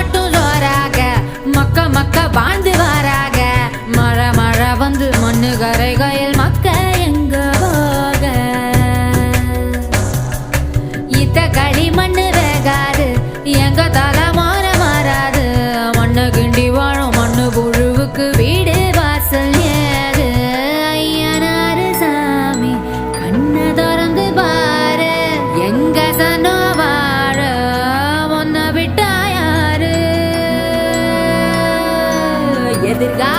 மட்டும் ஜோராக மக்க மக்க வாழ்ந்து வாராக. மழை மழை வந்து மண்ணு கரைகையில் மக்க எங்க போக. இத்த களி மண்ணு வேகாது எங்க தலைமாற மாறாது. மண்ணு கிண்டி வாழும் மண்ணு புழுவுக்கு வீடு வாசல் ஏது. ஐயனாரு சாமி கண்ண திறந்து பாரு எங்க சனோ வாழ முன்ன விட்டா யாரு. எதிர்கா